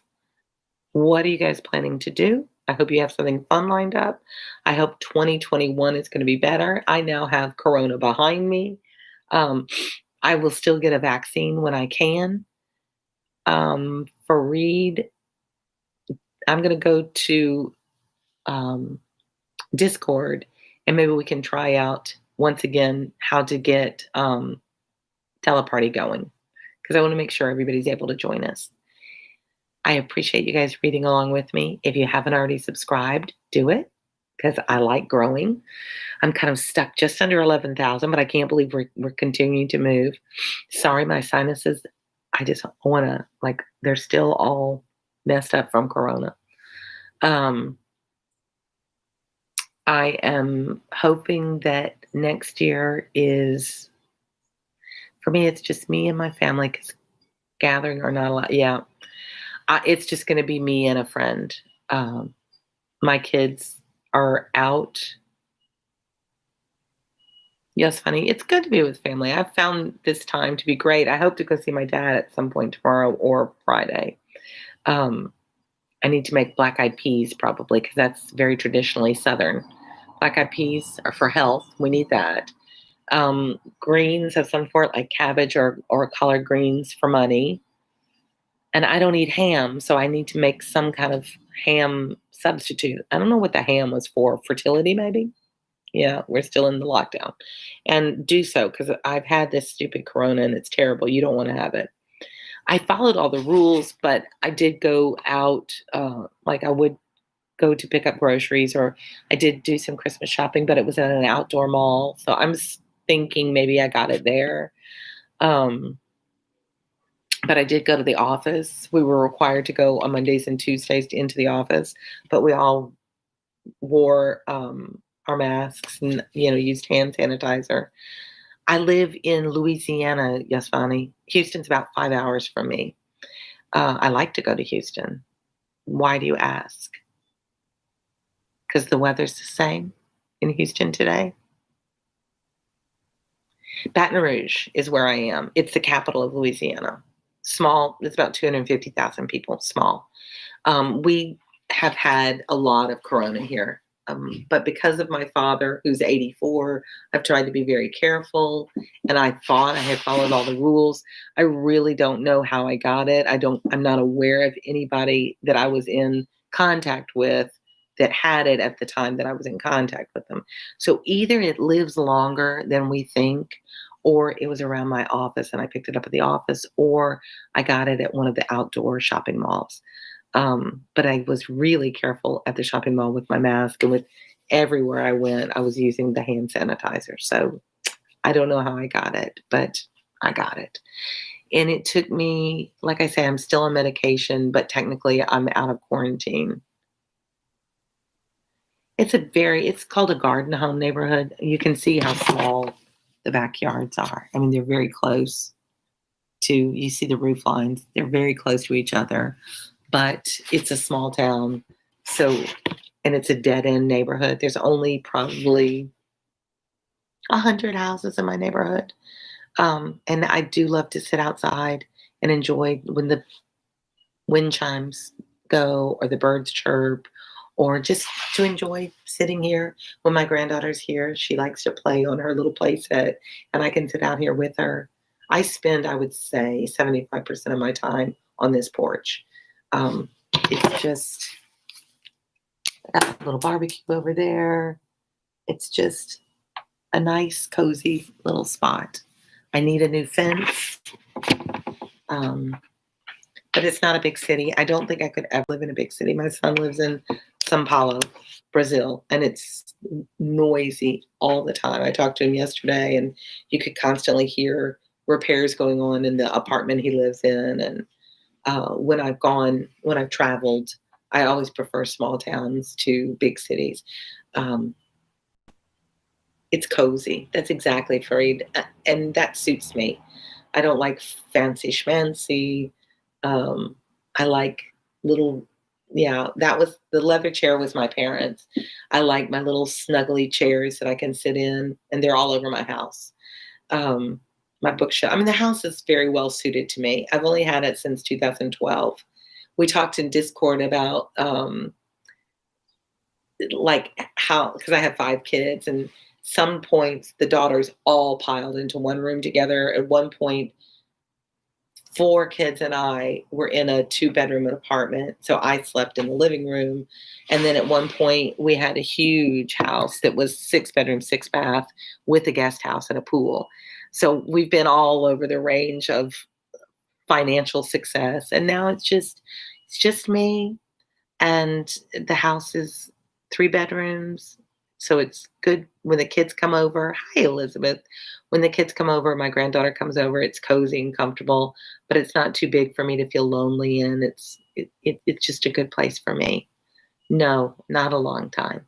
What are you guys planning to do? I hope you have something fun lined up. I hope 2021 is going to be better. I now have Corona behind me. I will still get a vaccine when I can. For Reed, I'm going to go to Discord, and maybe we can try out once again how to get Teleparty going, because I want to make sure everybody's able to join us. I appreciate you guys reading along with me. If you haven't already subscribed, do it, because I like growing. I'm kind of stuck just under 11,000, but I can't believe we're continuing to move. Sorry, my sinuses, I just want to, they're still all messed up from Corona. I am hoping that next year is, for me, it's just me and my family, because gathering are not allowed. Yeah. It's just going to be me and a friend. My kids are out. Yes, honey, it's good to be with family. I've found this time to be great. I hope to go see my dad at some point tomorrow or Friday. I need to make black-eyed peas probably, because that's very traditionally Southern. Black-eyed peas are for health. We need that. Greens of some sort, like cabbage or collard greens, for money. And I don't eat ham, so I need to make some kind of ham substitute. I don't know what the ham was for. Fertility, maybe? Yeah, we're still in the lockdown. And do so, because I've had this stupid Corona, and it's terrible. You don't want to have it. I followed all the rules, but I did go out, I would go to pick up groceries, or I did do some Christmas shopping, but it was at an outdoor mall. So I'm thinking maybe I got it there. But I did go to the office. We were required to go on Mondays and Tuesdays into the office, but we all wore our masks and, used hand sanitizer. I live in Louisiana, Yasvani. Houston's about 5 hours from me. I like to go to Houston. Why do you ask? Because the weather's the same in Houston today. Baton Rouge is where I am. It's the capital of Louisiana. Small, it's about 250,000 people, small. We have had a lot of corona here. But because of my father, who's 84, I've tried to be very careful, and I thought I had followed all the rules. I really don't know how I got it. I'm not aware of anybody that I was in contact with that had it at the time that I was in contact with them. So either it lives longer than we think, or it was around my office and I picked it up at the office, or I got it at one of the outdoor shopping malls. But I was really careful at the shopping mall with my mask, and with everywhere I went, I was using the hand sanitizer. So I don't know how I got it, but I got it. And it took me, like I say, I'm still on medication, but technically I'm out of quarantine. It's called a garden home neighborhood. You can see how small the backyards are. I mean, they're very close you see the roof lines. They're very close to each other, but it's a small town. So, and it's a dead end neighborhood. There's only probably 100 houses in my neighborhood. And I do love to sit outside and enjoy when the wind chimes go or the birds chirp, or just to enjoy sitting here. When my granddaughter's here, she likes to play on her little play set, and I can sit out here with her. I spend, I would say, 75% of my time on this porch. It's just I got a little barbecue over there. It's just a nice, cozy little spot. I need a new fence. But it's not a big city. I don't think I could ever live in a big city. My son lives in São Paulo, Brazil, and it's noisy all the time. I talked to him yesterday, and you could constantly hear repairs going on in the apartment he lives in. And when I've traveled, I always prefer small towns to big cities. It's cozy. That's exactly Fareed, and that suits me. I don't like fancy schmancy. I like little, the leather chair was my parents'. I like my little snuggly chairs that I can sit in, and they're all over my house. My bookshelf, I mean, the house is very well suited to me. I've only had it since 2012. We talked in Discord about, like how, because I have 5 kids, and some points the daughters all piled into one room together. At one point, 4 kids and I were in a 2-bedroom apartment. So I slept in the living room. And then at one point we had a huge house that was 6 bedroom, 6 bath with a guest house and a pool. So we've been all over the range of financial success. And now it's just me. And the house is 3 bedrooms. So it's good when the kids come over. Hi, Elizabeth. When the kids come over, my granddaughter comes over, it's cozy and comfortable, but it's not too big for me to feel lonely in. It's just a good place for me. No, not a long time.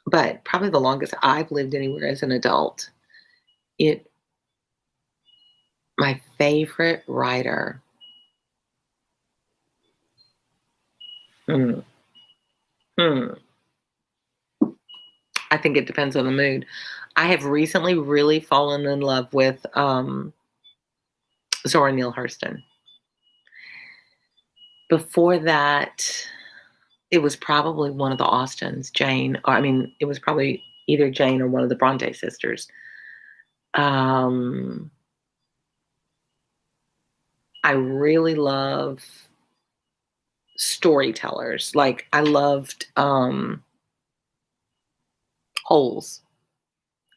But probably the longest I've lived anywhere as an adult. My favorite writer. Hmm. I think it depends on the mood. I have recently really fallen in love with Zora Neale Hurston. Before that, it was probably one of the Austens, Jane. It was probably either Jane or one of the Bronte sisters. I really love storytellers. Like I loved Holes.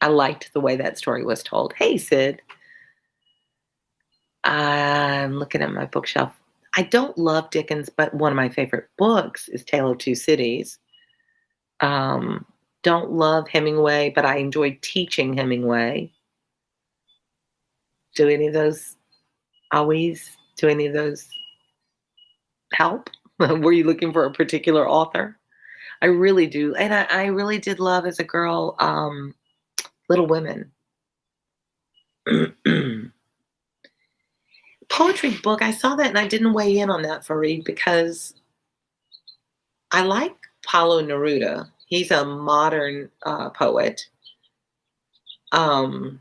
I liked the way that story was told. Hey, Sid. I'm looking at my bookshelf. I don't love Dickens, but one of my favorite books is Tale of Two Cities. Don't love Hemingway, but I enjoyed teaching Hemingway. Do any of those help? Were you looking for a particular author? I really do. And I really did love as a girl, Little Women. Poetry book, I saw that and I didn't weigh in on that for read because I like Paulo Neruda. He's a modern poet. Um,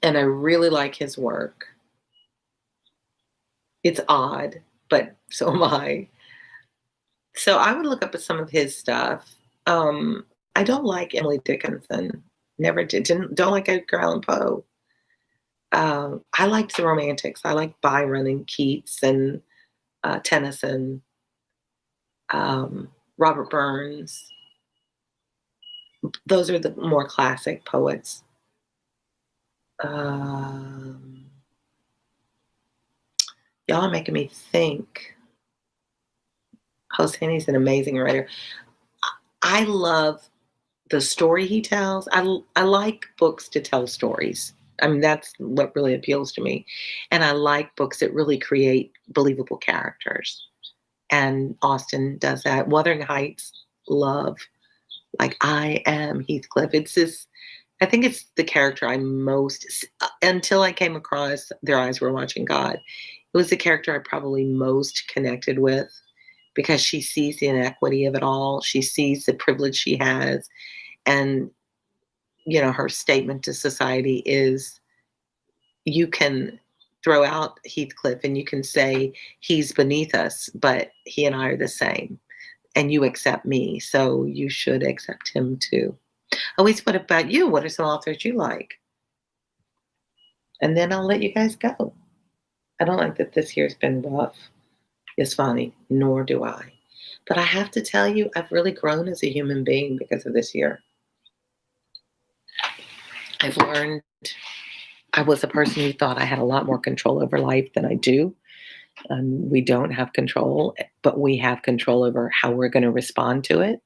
and I really like his work. It's odd, but so am I. So I would look up at some of his stuff. I don't like Emily Dickinson. Never did. Don't like Edgar Allan Poe. I liked the Romantics. I like Byron and Keats and Tennyson, Robert Burns. Those are the more classic poets. Um, y'all are making me think. Hosseini's an amazing writer. I love the story he tells. I like books to tell stories. I mean, that's what really appeals to me. And I like books that really create believable characters. And Austen does that. Wuthering Heights, love. Like, I am Heathcliff. It's this, I think it's the character I most, until I came across Their Eyes Were Watching God, it was the character I probably most connected with because she sees the inequity of it all. She sees the privilege she has. And, her statement to society is you can throw out Heathcliff and you can say he's beneath us, but he and I are the same. And you accept me, so you should accept him too. Elise, what about you? What are some authors you like? And then I'll let you guys go. I don't like that this year's been rough. It's funny, nor do I. But I have to tell you, I've really grown as a human being because of this year. I've learned I was a person who thought I had a lot more control over life than I do. We don't have control, but we have control over how we're going to respond to it.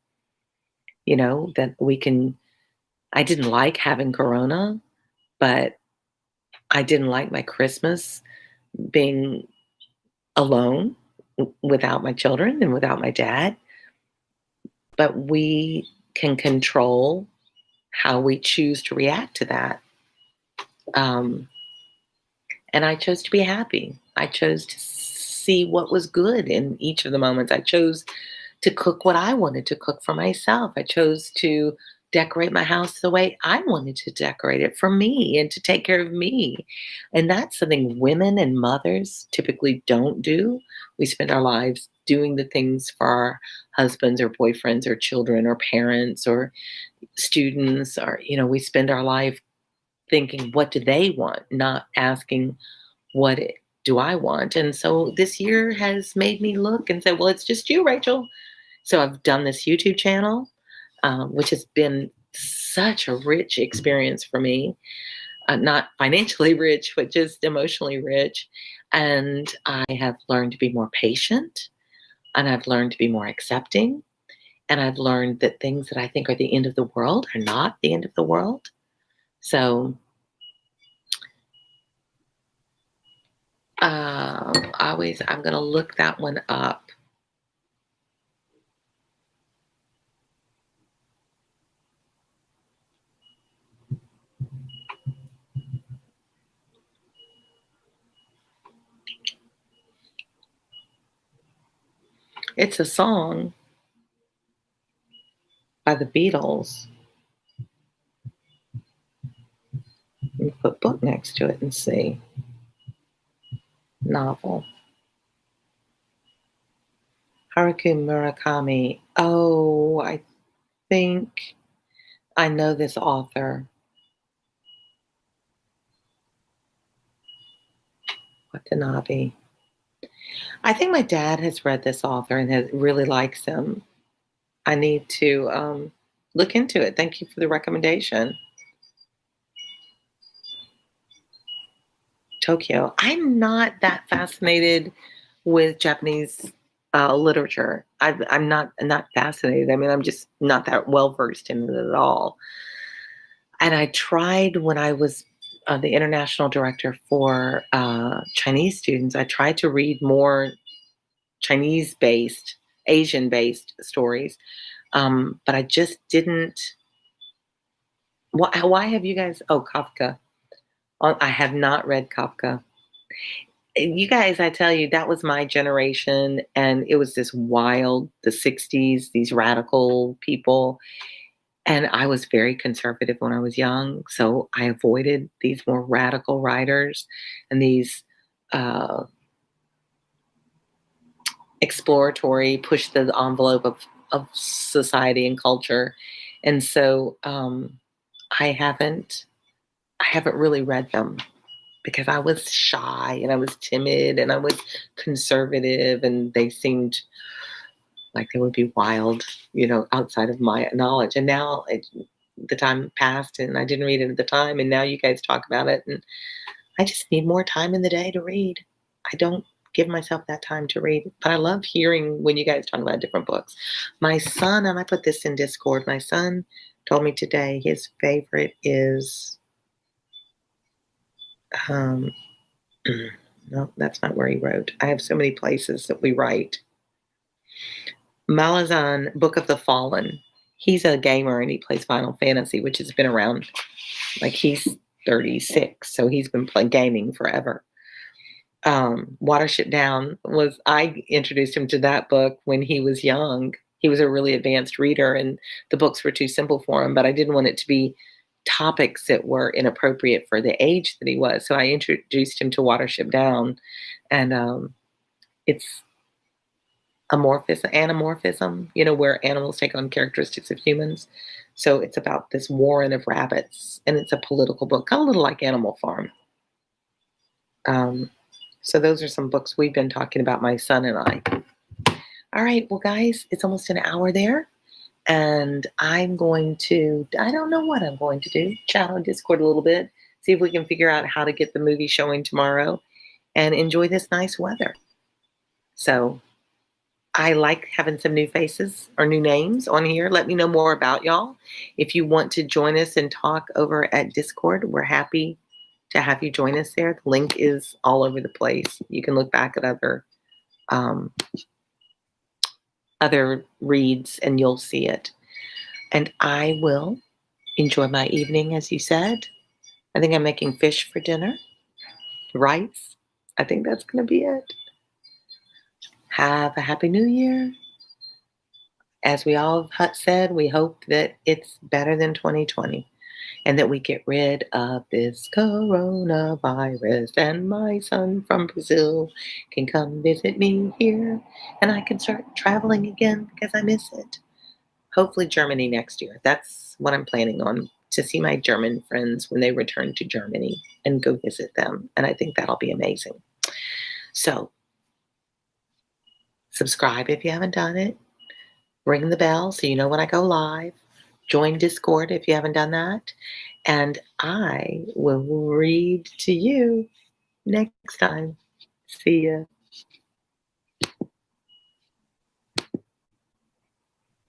That we can. I didn't like having Corona, but I didn't like my Christmas being alone without my children and without my dad. But we can control how we choose to react to that. And I chose to be happy. I chose to see what was good in each of the moments. I chose to cook what I wanted to cook for myself. I chose to decorate my house the way I wanted to decorate it for me and to take care of me. And that's something women and mothers typically don't do. We spend our lives doing the things for our husbands or boyfriends or children or parents or students, or, we spend our life thinking, what do they want? Not asking, what do I want? And so this year has made me look and say, well, it's just you, Rachel. So I've done this YouTube channel, which has been such a rich experience for me. Not financially rich, but just emotionally rich. And I have learned to be more patient, and I've learned to be more accepting. And I've learned that things that I think are the end of the world are not the end of the world. So I'm going to look that one up. It's a song by the Beatles. Let me put book next to it and see. Novel. Haruki Murakami. Oh, I think I know this author. Watanabe. I think my dad has read this author and really likes him. I need to look into it. Thank you for the recommendation. Tokyo. I'm not that fascinated with Japanese literature. I'm not fascinated. I mean, I'm just not that well versed in it at all. And I tried when I was the international director for Chinese students. I tried to read more Chinese based Asian-based stories. But I just didn't. Why have you guys? Oh, Kafka. Oh, I have not read Kafka. You guys, I tell you, that was my generation, and it was this wild, the '60s, these radical people. And I was very conservative when I was young, so I avoided these more radical writers and these uh, exploratory, push the envelope of society and culture. And so I haven't really read them because I was shy and I was timid and I was conservative, and they seemed like they would be wild, outside of my knowledge. And now the time passed and I didn't read it at the time. And now you guys talk about it. And I just need more time in the day to read. I don't give myself that time to read. But I love hearing when you guys talk about different books. My son, and I put this in Discord, my son told me today his favorite is, um, no, that's not where he wrote. I have so many places that we write. Malazan, Book of the Fallen. He's a gamer and he plays Final Fantasy, which has been around, like, he's 36, so he's been playing gaming forever. Watership Down I introduced him to that book when he was young. He was a really advanced reader and the books were too simple for him, but I didn't want it to be topics that were inappropriate for the age that he was. So I introduced him to Watership Down, and it's anamorphism, where animals take on characteristics of humans. So it's about this warren of rabbits, and it's a political book, kind of a little like Animal Farm. So those are some books we've been talking about, my son and I. All right, well, guys, it's almost an hour there, and I don't know what I'm going to do, chat on Discord a little bit, see if we can figure out how to get the movie showing tomorrow and enjoy this nice weather. So I like having some new faces or new names on here. Let me know more about y'all. If you want to join us and talk over at Discord, we're happy to have you join us there. The link is all over the place. You can look back at other reads and you'll see it. And I will enjoy my evening, as you said. I think I'm making fish for dinner, rice. I think that's going to be it. Have a happy new year. As we all said, we hope that it's better than 2020 and that we get rid of this coronavirus and my son from Brazil can come visit me here and I can start traveling again because I miss it. Hopefully Germany next year. That's what I'm planning on, to see my German friends when they return to Germany and go visit them. And I think that'll be amazing. So subscribe if you haven't done it. Ring the bell so you know when I go live. Join Discord if you haven't done that. And I will read to you next time. See ya.